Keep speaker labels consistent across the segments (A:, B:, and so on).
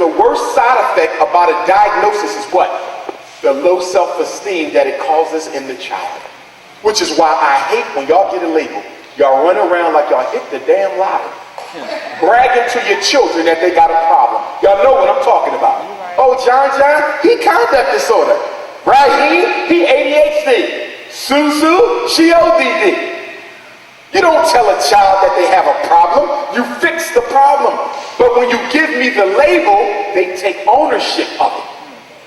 A: the worst side effect about a diagnosis is what? The low self-esteem that it causes in the child. Which is why I hate when y'all get a label. Y'all run around like y'all hit the damn lottery. Bragging to your children that they got a problem. Y'all know what I'm talking about. Oh, John, he conduct disorder. Raheem, he ADHD. Susu, she ODD. You don't tell a child that they have a problem. You fix the problem. But when you give me the label, they take ownership of it.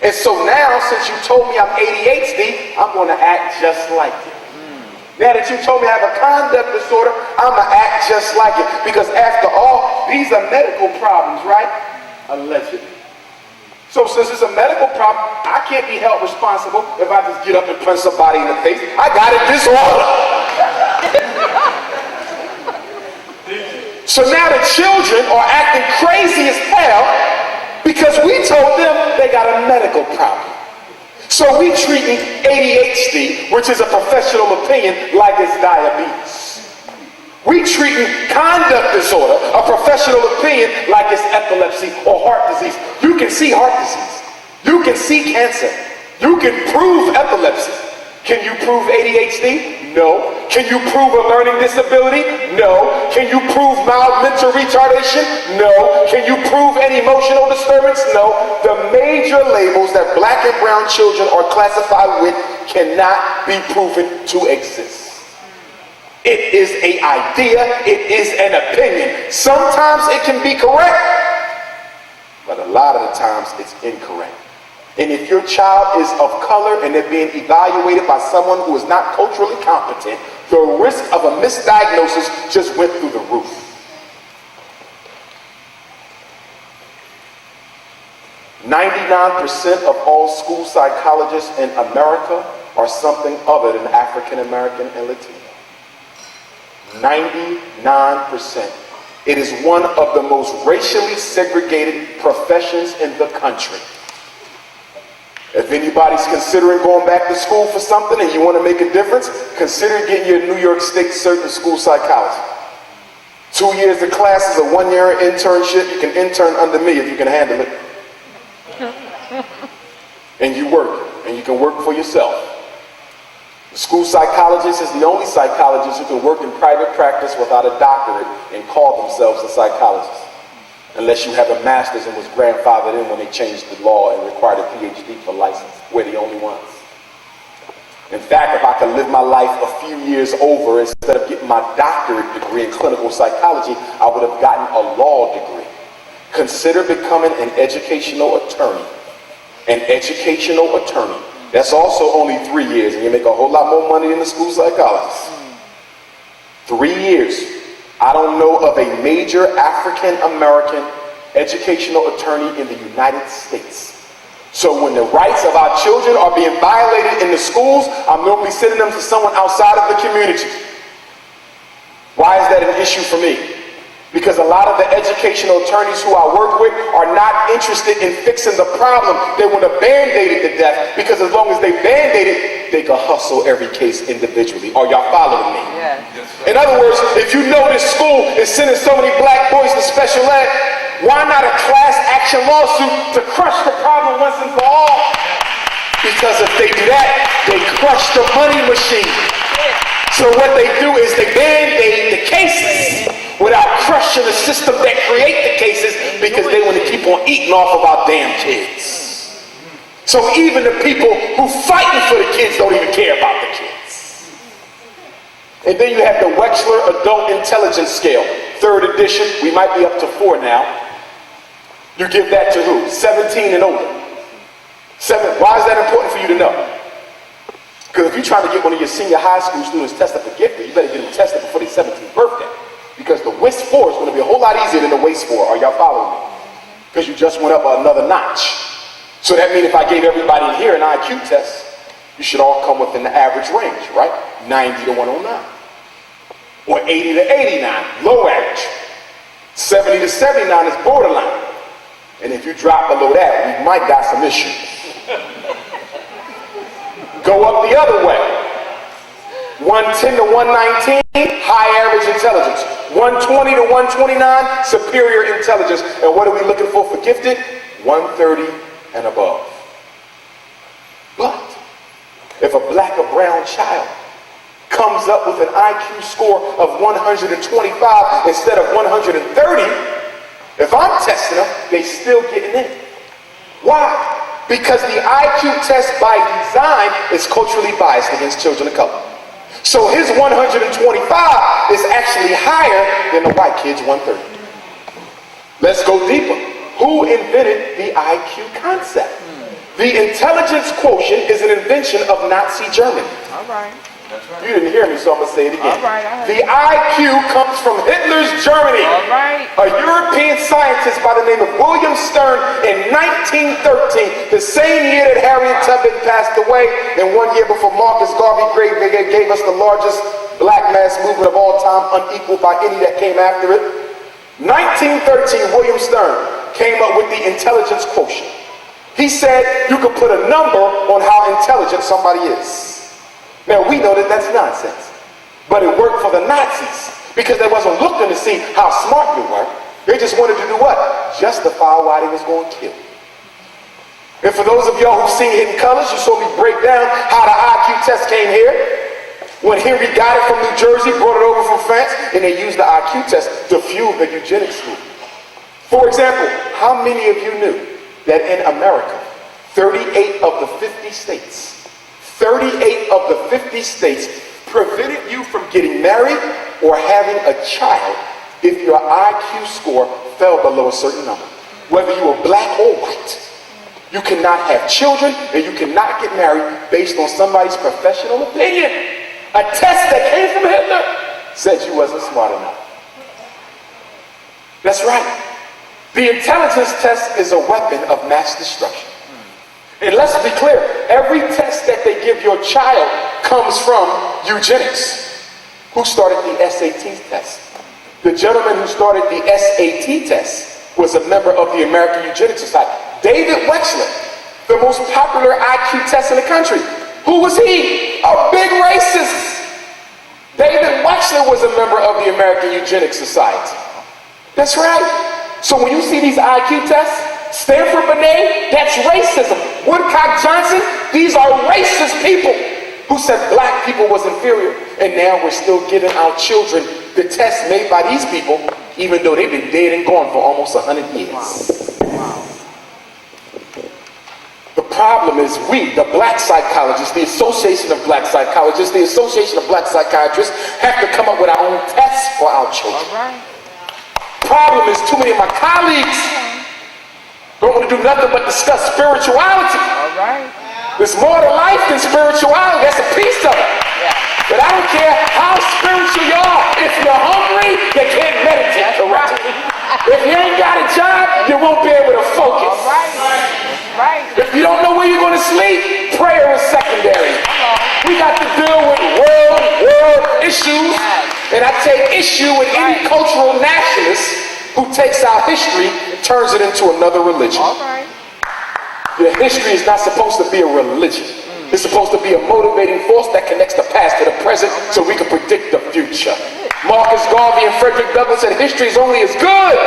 A: And so now, since you told me I'm ADHD, I'm going to act just like it. Now that you told me I have a conduct disorder, I'm going to act just like it. Because after all, these are medical problems, right? Allegedly. So since it's a medical problem, I can't be held responsible if I just get up and punch somebody in the face. I got a disorder. So now the children are acting crazy as hell because we told them they got a medical problem. So we treating ADHD, which is a professional opinion, like it's diabetes. We treating conduct disorder, a professional opinion, like it's epilepsy or heart disease. You can see heart disease. You can see cancer. You can prove epilepsy. Can you prove ADHD? No. Can you prove a learning disability? No. Can you prove mild mental retardation? No. Can you prove any emotional disturbance? No. The major labels that black and brown children are classified with cannot be proven to exist. It is an idea. It is an opinion. Sometimes it can be correct, but a lot of the times it's incorrect. And if your child is of color and they're being evaluated by someone who is not culturally competent, the risk of a misdiagnosis just went through the roof. "99% of all school psychologists in America are something other than African American and Latino." 99%. It is one of the most racially segregated professions in the country. If anybody's considering going back to school for something and you want to make a difference, consider getting your New York State cert in school psychology. 2 years of classes, a 1 year internship. You can intern under me if you can handle it. And you work, and you can work for yourself. The school psychologist is the only psychologist who can work in private practice without a doctorate and call themselves a psychologist. Unless you have a master's and was grandfathered in when they changed the law and required a PhD for license. We're the only ones. In fact, if I could live my life a few years over, instead of getting my doctorate degree in clinical psychology, I would have gotten a law degree. Consider becoming an educational attorney. An educational attorney. That's also only 3 years, and you make a whole lot more money than the school psychologist. 3 years. I don't know of a major African American educational attorney in the United States. So when the rights of our children are being violated in the schools, I'm normally sending them to someone outside of the community. Why is that an issue for me? Because a lot of the educational attorneys who I work with are not interested in fixing the problem. They want to band-aid it to death, because as long as they band-aid it, they can hustle every case individually. Are y'all following me?
B: Yeah.
A: In other words, if you know this school is sending so many black boys to special ed, why not a class action lawsuit to crush the problem once and for all? Because if they do that, they crush the money machine. So what they do is they band-aid the cases without crushing the system that create the cases, because they want to keep on eating off of our damn kids. So even the people who fighting for the kids don't even care about the kids. And then you have the Wechsler Adult Intelligence Scale, 3rd edition. We might be up to 4 now. You give that to who? 17 and older. Why is that important for you to know? Because if you're trying to get one of your senior high school students tested for gifted, you better get them tested before their 17th birthday. Because the WIS-4 is going to be a whole lot easier than the WASE-4. Are y'all following me? Because you just went up another notch. So that means if I gave everybody in here an IQ test, you should all come within the average range, right? 90 to 109. Or 80 to 89, low average. 70 to 79 is borderline. And if you drop below that, we might got some issues. Go up the other way. 110 to 119, high average intelligence. 120 to 129, superior intelligence. And what are we looking for gifted? 130 and above. But if a black or brown child comes up with an IQ score of 125 instead of 130, if I'm testing them, they still getting in. Why? Because the IQ test by design is culturally biased against children of color. So his 125 is actually higher than the white kid's 130. Let's go deeper. Who invented the IQ concept? The intelligence quotient is an invention of Nazi Germany.
B: All right. That's right.
A: You didn't hear me, so I'm going to say it again.
B: All right,
A: the IQ comes from Hitler's Germany.
B: All right.
A: A European scientist by the name of William Stern in 1913, the same year that Harriet Tubman passed away, and 1 year before Marcus Garvey gave us the largest black mass movement of all time, unequaled by any that came after it. 1913, William Stern came up with the intelligence quotient. He said you could put a number on how intelligent somebody is. Now, we know that that's nonsense, but it worked for the Nazis because they wasn't looking to see how smart you were. They just wanted to do what? Justify why they was going to kill. And for those of y'all who've seen Hidden Colors, you saw me break down how the IQ test came here. When Henry got it from New Jersey, brought it over from France, and they used the IQ test to fuel the eugenics movement. For example, how many of you knew that in America, 38 of the 50 states, 38 of the 50 states prevented you from getting married or having a child if your IQ score fell below a certain number. Whether you were black or white. You cannot have children and you cannot get married based on somebody's professional opinion. A test that came from Hitler said you wasn't smart enough. That's right. The intelligence test is a weapon of mass destruction. And let's be clear, every test that they give your child comes from eugenics. Who started the SAT test? The gentleman who started the SAT test was a member of the American Eugenics Society. David Wexler, the most popular IQ test in the country. Who was he? A big racist. David Wexler was a member of the American Eugenics Society. That's right. So when you see these IQ tests, Stanford Binet, that's racism. Woodcock Johnson, these are racist people who said black people was inferior. And now we're still giving our children the test made by these people, even though they've been dead and gone for almost 100 years. Wow. The problem is we, the black psychologists, the Association of Black Psychologists, the Association of Black Psychiatrists, have to come up with our own tests for our children.
B: All right.
A: Problem is too many of my colleagues don't want to do nothing but discuss spirituality.
B: All right.
A: There's more to life than spirituality. That's a piece of it.
B: Yeah.
A: But I don't care how spiritual you are. If you're hungry, you can't meditate correctly. If you ain't got a job, you won't be able to focus.
B: All right. Right.
A: If you don't know where you're going to sleep, prayer is secondary. We got to deal with world issues. And I take issue with any cultural nationalist who takes our history and turns it into another religion.
B: All right.
A: Your history is not supposed to be a religion. It's supposed to be a motivating force that connects the past to the present so we can predict the future. Marcus Garvey and Frederick Douglass said history is only as good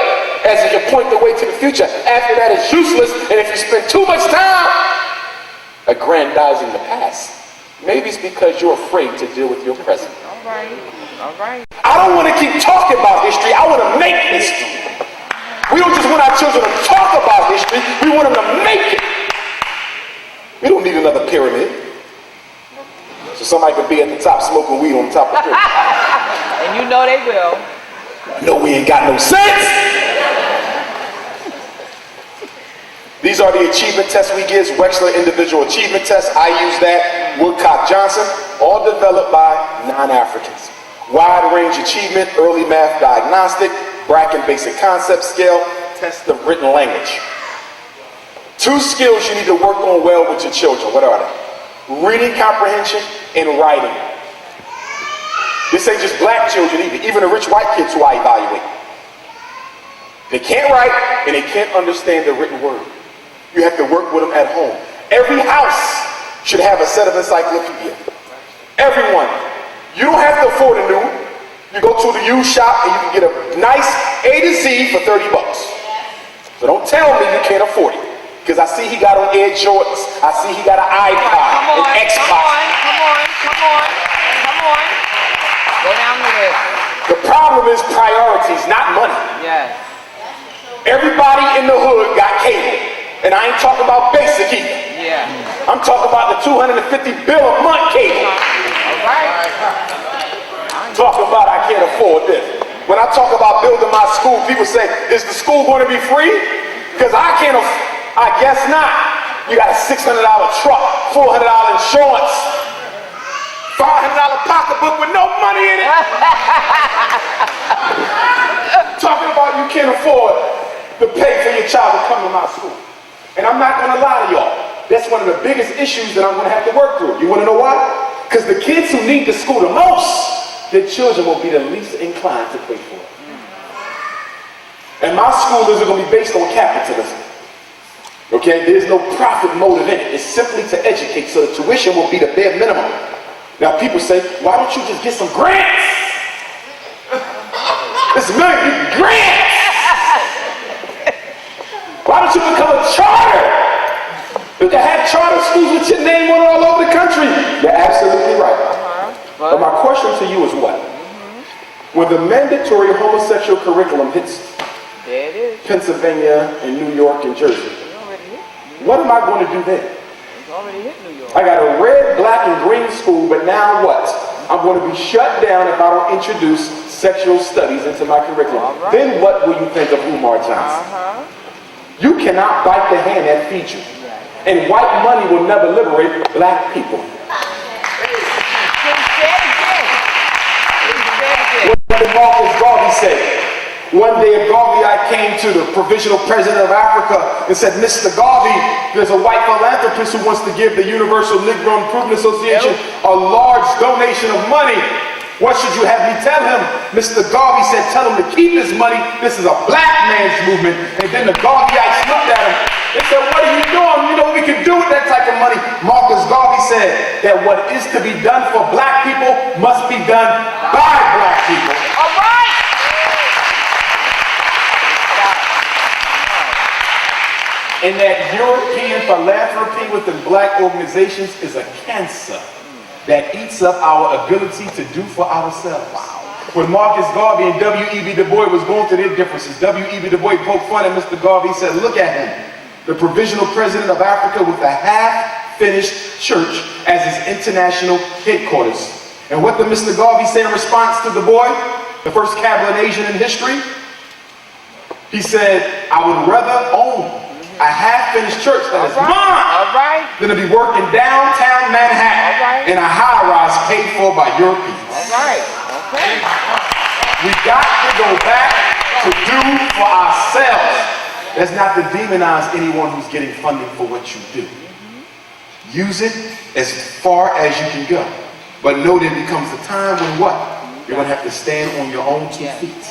A: as it can point the way to the future. After that, it's useless, and if you spend too much time aggrandizing the past, maybe it's because you're afraid to deal with your present.
B: All right. All right.
A: I don't want to keep talking about history. I want to make history. We don't just want our children to talk about history. We want them to make it. We don't need another pyramid. So somebody could be at the top smoking weed on the top of the pyramid.
B: And you know they will.
A: No, we ain't got no sense. These are the achievement tests we give. Wexler individual achievement tests. I use that. Woodcock Johnson, all developed by non-Africans. Wide range achievement, early math diagnostic, Bracken basic concept scale, test of written language. 2 skills you need to work on well with your children. What are they? Reading comprehension and writing. This ain't just black children either, even the rich white kids who I evaluate. They can't write and they can't understand the written word. You have to work with them at home. Every house should have a set of encyclopedia. Everyone. You don't have to afford a new one. You go to the used shop and you can get a nice A to Z for $30. So don't tell me you can't afford it. Because I see he got on Air Jordans. I see he got an iPod, an Xbox.
B: Come on. Go down the list.
A: The problem is priorities, not money.
B: Yes.
A: Everybody in the hood got cable. And I ain't talking about basic either.
B: Yeah.
A: I'm talking about the $250 bill a month cable.
B: All right.
A: Talking about I can't afford this. When I talk about building my school, people say, is the school going to be free? Because I can't I guess not. You got a $600 truck, $400 insurance, $500 pocketbook with no money in it. Talking about you can't afford to pay for your child to come to my school. And I'm not going to lie to y'all. That's one of the biggest issues that I'm going to have to work through. You want to know why? Because the kids who need the school the most, their children will be the least inclined to pay for it. And my school isn't going to be based on capitalism. Okay? There's no profit motive in it. It's simply to educate, so the tuition will be the bare minimum. Now people say, why don't you just get some grants? It's $1 million grants! Why don't you become a charter? You can have charter schools with your name on all over the country. You're absolutely right. But my question to you is what? When the mandatory homosexual curriculum hits
B: There it is.
A: Pennsylvania and New York and Jersey, what am I going to do then?
B: It's already hit New York.
A: I got a red, black, and green school, but now what? I'm going to be shut down if I don't introduce sexual studies into my curriculum.
B: Right.
A: Then what will you think of Umar Johnson? You cannot bite the hand that feeds you. And white money will never liberate black people. What did Marcus Garvey say? One day at Garvey, I came to the provisional president of Africa and said, Mr. Garvey, there's a white philanthropist who wants to give the Universal Negro Improvement Association a large donation of money. What should you have me tell him? Mr. Garvey said, tell him to keep his money. This is a black man's movement. And then the Garveyites looked at him. They said, what are you doing? You know what we can do with that type of money? Marcus Garvey said that what is to be done for black people must be done by black people.
B: All right.
A: And that European philanthropy within black organizations is a cancer that eats up our ability to do for ourselves. When Marcus Garvey and W.E.B. Du Bois was going through their differences, W.E.B. Du Bois poked fun at Mr. Garvey. He said, look at him, the provisional president of Africa with a half-finished church as his international headquarters. And what did Mr. Garvey say in response to Du Bois, the first Cablinasian in history? He said, I would rather own a half-finished church that is mine than to be working downtown Manhattan in a high-rise paid for by Europeans. We got to go back to do for ourselves. That's not to demonize anyone who's getting funding for what you do. Use it as far as you can go. But know there becomes a time when what? You're going to have to stand on your own 2 feet.